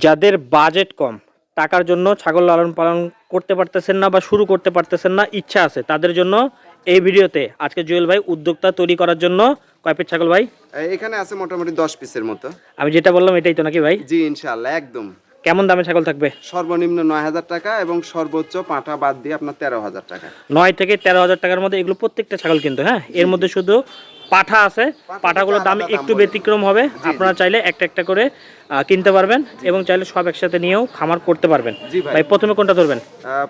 যাদের বাজেট কম, টাকার জন্য ছাগল লালন পালন করতে পারতেছেন না বা শুরু করতে পারতেছেন না, ইচ্ছা আছে তাদের জন্য এই ভিডিওতে আজকে জুয়েল ভাই উদ্যোক্তা তৈরি করার জন্য কয় পিস ছাগল ভাই? এখানে আছে মোটামুটি 10 পিসের মতো। আমি যেটা বললাম এটাই তো নাকি ভাই? জি ইনশাআল্লাহ একদম। কেমন দামে ছাগল থাকবে? সর্বনিম্ন 9000 টাকা এবং সর্বোচ্চ পাঁঠা বাদ দিয়ে আপনার 13000 টাকা। 9 থেকে 13,000 টাকার মধ্যে এগুলো প্রত্যেকটা ছাগল কিন্তু, হ্যাঁ এর মধ্যে শুধু পাঠা আছে, পাঠাগুলোর দাম একটু ব্যতিক্রম হবে। আপনারা চাইলে একটা একটা করে কিনতে পারবেন এবং চাইলে সব একসাথে নিয়েও খামার করতে পারবেন। ভাই প্রথমে কোনটা ধরবেন?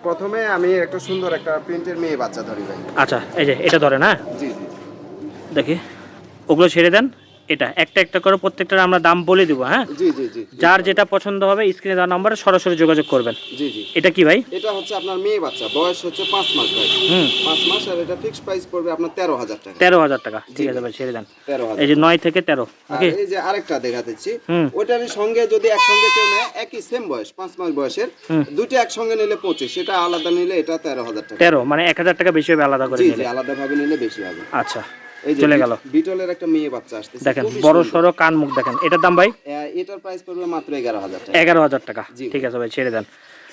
প্রথমে আমি একটা সুন্দর একটা প্রিন্টের মেয়ে বাচ্চা ধরি ভাই। আচ্ছা এই যে এটা ধরেন, হ্যাঁ জি জি দেখি, ওগুলো ছেড়ে দেন। এটা একটা একটা করে প্রত্যেকটার আমরা দাম বলে দিব, হ্যাঁ জি জি জি। যার যেটা পছন্দ হবে স্ক্রিনে দেওয়া নাম্বারে সরাসরি যোগাযোগ করবেন। জি জি। এটা কি ভাই? এটা হচ্ছে আপনার মেয়ে বাচ্চা, বয়স হচ্ছে 5 মাস ভাই। 5 মাস, আর এটা ফিক্সড প্রাইস পড়বে আপনার 13000 টাকা। 13,000 টাকা, ঠিক আছে ভাই ছেড়ে দেন। 13000। এই যে 9 থেকে 13, আর ওকে। এই যে আরেকটা দেখাতেছি, ওইটারই সঙ্গে যদি একসঙ্গে কেউ নেয়, একই সেম বয়স 5 মাস বয়সের, দুটো একসঙ্গে নিলে 25, সেটা আলাদা নিলে এটা 13000 টাকা। 13 মানে 1000 টাকা বেশি হবে আলাদা করে জি জি, নিলে। আলাদা ভাবে নিলে বেশি হবে। আচ্ছা এই যে চলে গেল। বিটলের একটা মেয়ে বাচ্চা আসতেছে, দেখেন খুবই বড় সুন্দর। সরো কান মুখ দেখেন। এটার দাম ভাই? এটার প্রাইস পড়বে মাত্র 11000 টাকা। 11,000 টাকা, জি। ঠিক আছে ভাই ছেড়ে দেন।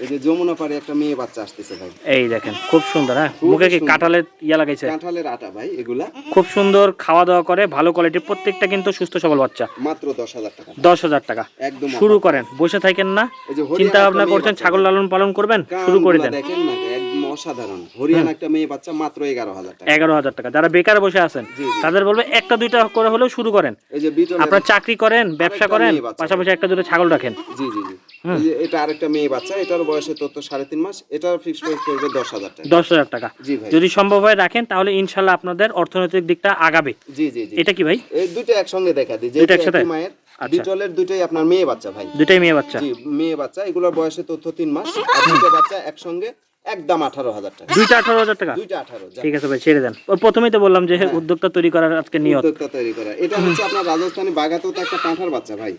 এই যে যমুনা পাড়ে একটা মেয়ে বাচ্চা আসতেছে ভাই, এই দেখেন খুব সুন্দর, হ্যাঁ খুবই মুখে কি সুন্দর। কাঁঠালের ইয়া লাগাইছে? কাঁঠালের আটা ভাই এগুলা। খুব সুন্দর, খাওয়া দাওয়া করে, ভালো কোয়ালিটির, প্রত্যেকটা কিন্তু সুস্থ সবল বাচ্চা। মাত্র 10000 টাকা। 10,000 টাকা একদম শুরু করেন, বসে থাকেন না। এই যে হরিয়ানা চিন্তা ভাবনা একটা মেয়ে করছেন বাচ্চা ছাগল ভাই। লালন পালন করবেন, শুরু করে দেন। দেখেন না, একদম অসাধারণ। হরিয়ানা একটা মেয়ে বাচ্চা, মাত্র 11000 টাকা। 11,000 টাকা। যারা বেকার বসে আছেন জি, জি। তাদের বলবে একটা দুইটা করে হলেও শুরু করেন। এই যে বিটলের আপনারা চাকরি করেন, ব্যবসা আরেকটা করেন, মেয়ে বাচ্চা পাশাপাশি একটা দুটো ছাগল রাখেন। জি জি জি। এই যে এটা আরেকটা মেয়ে বাচ্চা, এটার বয়সে তো 3.5 মাস, এটার ফিক্সড প্রাইস পড়বে 10000 টাকা। 10,000 টাকা জি ভাই। যদি সম্ভব হয় রাখেন, তাহলে ইনশাল্লাহ আপনাদের অর্থনৈতিক দিকটা আগাবে। জি জি জি। এটা কি ভাই? এই দুটো একসঙ্গে দেখা দিই, যে দুইটা একসাথে? মায়ের। আচ্ছা। বিটলের দুটোই আপনার মেয়ে বাচ্চা ভাই। দুটাই মেয়ে বাচ্চা? জি মেয়ে বাচ্চা, এগুলোর বয়সে তথ্য 3 মাস, আর দুটো বাচ্চা একসঙ্গে একদম 18000 টাকা। দুইটা 18,000 টাকা, দুইটা 18। ঠিক আছে ভাই ছেড়ে দেন। ওই প্রথমেই তো বললাম যে উদ্যোক্তা তৈরি করার আজকে নিয়ত। উদ্যোক্তা তৈরি করা। এটা হচ্ছে আপনার রাজস্থানি বাগাতোতে একটা পাঁঠার বাচ্চা ভাই।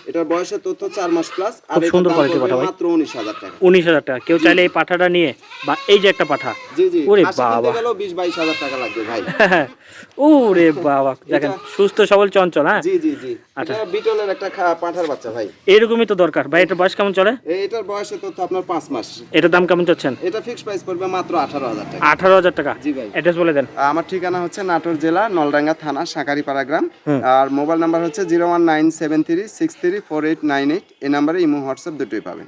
এটার বয়সে তথ্য 4 মাস প্লাস, আর খুব এটা সুন্দর দাম কোয়ালিটির পড়বে পাঠা ভাই। মাত্র 19000 টাকা। 19,000 টাকা। কেউ চাইলে এই পাঠাটা নিয়ে, বা এই যে একটা পাঠা, জি জি, ওরে খাসি কিনতে বাবা, গেলেও 20-22 হাজার টাকা লাগবে ভাই। ওরে বাবা দেখেন, সুস্থ সবল চঞ্চল, হ্যাঁ জি জি জি। এটা বিটলের একটা পাঁঠার বাচ্চা ভাই। এরকমই তো দরকার ভাই। এটার বয়স কেমন চলে? এটার বয়সে তথ্য আপনার 5 মাস। এটার দাম কেমন চাচ্ছেন? এটা ফিক্সড প্রাইস পড়বে মাত্র 18000 টাকা। 18,000 টাকা। জি ভাই। অ্যাড্রেস বলে দেন। আমার ঠিকানা হচ্ছে নাটোর জেলা নলডাঙ্গা থানা সাকারিপাড়া গ্রাম, আর মোবাইল নাম্বার হচ্ছে 01973634898। এই নাম্বারে ইমো হোয়াটসঅ্যাপ দুটোই পাবেন।